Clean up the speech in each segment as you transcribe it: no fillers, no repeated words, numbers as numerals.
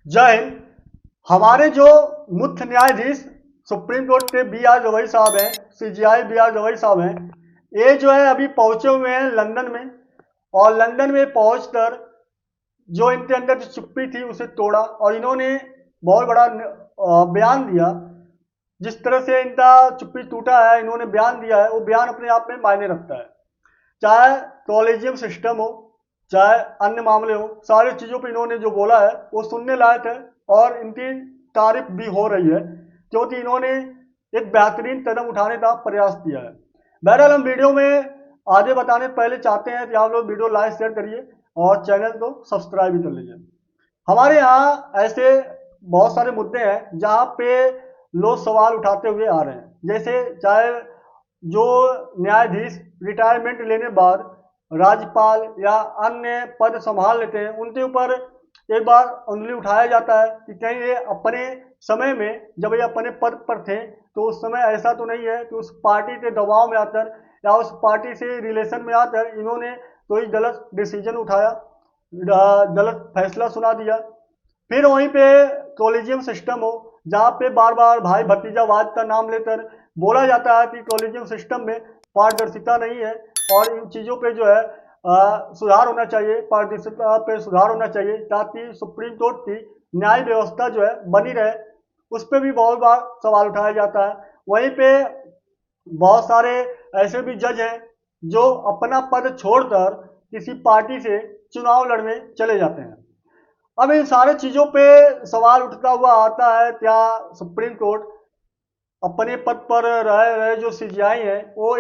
जय हिंद। हमारे जो मुख्य न्यायाधीश सुप्रीम कोर्ट के बी आर गवई साहब हैं, सीजीआई बी आर गवई साहब हैं, ये जो है अभी पहुंचे हुए हैं लंदन में। और लंदन में पहुंचकर जो इनके अंदर जो चुप्पी थी उसे तोड़ा और इन्होंने बहुत बड़ा बयान दिया। जिस तरह से इनका चुप्पी टूटा है, इन्होंने बयान दिया है, वो बयान अपने आप में मायने रखता है। चाहे कॉलेजियम सिस्टम हो, चाहे अन्य मामले हो, सारी चीज़ों पे इन्होंने जो बोला है वो सुनने लायक है और इनकी तारीफ भी हो रही है, क्योंकि इन्होंने एक बेहतरीन कदम उठाने का प्रयास किया है। बहरहाल हम वीडियो में आगे बताने से पहले चाहते हैं कि आप लोग वीडियो लाइक शेयर करिए और चैनल को सब्सक्राइब भी कर लीजिए। हमारे यहाँ ऐसे बहुत सारे मुद्दे हैं जहाँ पे लोग सवाल उठाते हुए आ रहे हैं, जैसे चाहे जो न्यायाधीश रिटायरमेंट लेने बाद राज्यपाल या अन्य पद संभाल लेते हैं, उनके ऊपर एक बार उंगली उठाया जाता है कि कहीं ये अपने समय में जब ये अपने पद पर थे तो उस समय ऐसा तो नहीं है कि उस पार्टी के दबाव में आकर या उस पार्टी से रिलेशन में आकर इन्होंने कोई गलत डिसीजन उठाया, गलत फैसला सुना दिया। फिर वहीं पे कॉलेजियम सिस्टम हो, जहाँ पे बार बार भाई भतीजावाद का नाम लेकर बोला जाता है कि कॉलेजियम सिस्टम में पारदर्शिता नहीं है और इन चीज़ों पे जो है सुधार होना चाहिए, पारदर्शिता पे सुधार होना चाहिए ताकि सुप्रीम कोर्ट की न्याय व्यवस्था जो है बनी रहे। उस पर भी बहुत बार सवाल उठाया जाता है। वहीं पे बहुत सारे ऐसे भी जज हैं जो अपना पद छोड़कर किसी पार्टी से चुनाव लड़ने चले जाते हैं। अब इन सारे चीज़ों पे सवाल उठता हुआ आता है, क्या सुप्रीम कोर्ट अपने पद पर रहे रहे जो सीजीआई हैं वो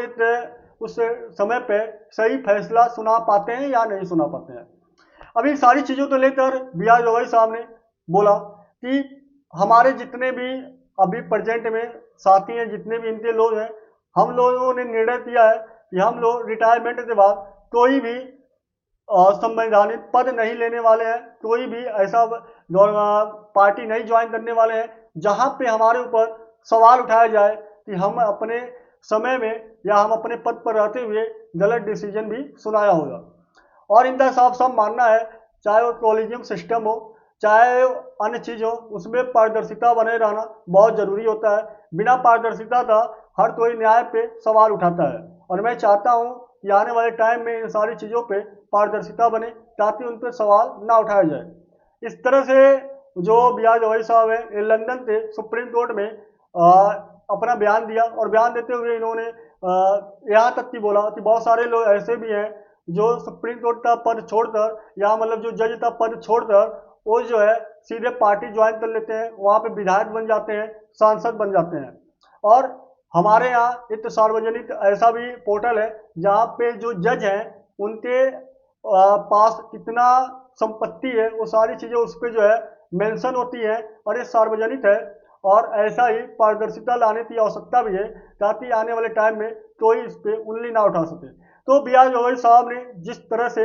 उस समय पे सही फैसला सुना पाते हैं या नहीं सुना पाते हैं। अब इन सारी चीज़ों को लेकर बी आर गवई साहब ने बोला कि हमारे जितने भी अभी प्रेजेंट में साथी हैं, जितने भी इनके लोग हैं, हम लोगों ने निर्णय किया है कि हम लोग रिटायरमेंट के बाद कोई भी संवैधानिक पद नहीं लेने वाले हैं, कोई भी ऐसा पार्टी नहीं ज्वाइन करने वाले हैं जहां पे हमारे ऊपर सवाल उठाया जाए कि हम अपने समय में या हम अपने पद पर रहते हुए गलत डिसीजन भी सुनाया होगा। और इनका साफ साफ मानना है, चाहे वो कॉलेजियम सिस्टम हो, चाहे अन्य चीज हो, उसमें पारदर्शिता बने रहना बहुत जरूरी होता है। बिना पारदर्शिता का हर कोई न्याय पे सवाल उठाता है और मैं चाहता हूँ कि आने वाले टाइम में इन सारी चीज़ों पे पारदर्शिता बने ताकि उन पर सवाल ना उठाया जाए। इस तरह से जो बी आर गवई साहब है, ये लंदन से सुप्रीम कोर्ट में अपना बयान दिया और बयान देते हुए इन्होंने यहाँ तक की बोला कि बहुत सारे लोग ऐसे भी हैं जो सुप्रीम कोर्ट का पद छोड़कर या मतलब जो जज का पद छोड़कर वो जो है सीधे पार्टी ज्वाइन कर लेते हैं, वहाँ पे विधायक बन जाते हैं, सांसद बन जाते हैं। और हमारे यहाँ एक सार्वजनिक ऐसा भी पोर्टल है जहाँ पे जो जज हैं उनके पास कितना संपत्ति है वो सारी चीज़ें उस पर जो है मेंशन होती है और ये सार्वजनिक है। और ऐसा ही पारदर्शिता लाने की आवश्यकता भी है ताकि आने वाले टाइम में कोई इस पर उंगली ना उठा सके। तो बी आर गवई साहब ने जिस तरह से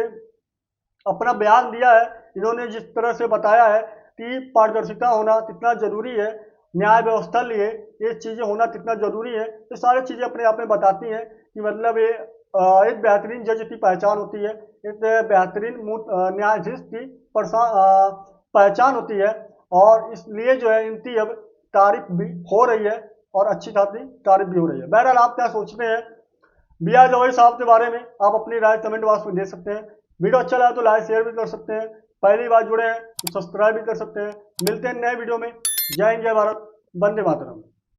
अपना बयान दिया है, इन्होंने जिस तरह से बताया है कि पारदर्शिता होना कितना जरूरी है, न्याय व्यवस्था लिए ये चीज़ें होना कितना जरूरी है, ये सारी चीज़ें अपने आप में बताती हैं कि मतलब ये एक बेहतरीन जज की पहचान होती है, एक बेहतरीन न्यायाधीश की पहचान होती है। और इसलिए जो है इनकी अब तारीफ भी हो रही है और अच्छी खासी तारीफ भी हो रही है। बहरहाल आप क्या सोचते हैं बी आर गवई साहब के बारे में, आप अपनी राय कमेंट बॉक्स में दे सकते हैं। वीडियो अच्छा लगा तो लाइक शेयर भी कर सकते हैं, पहली बार जुड़े हैं तो सब्सक्राइब भी कर सकते हैं। मिलते हैं नए वीडियो में। जय हिंद, जय भारत, वंदे मातरम।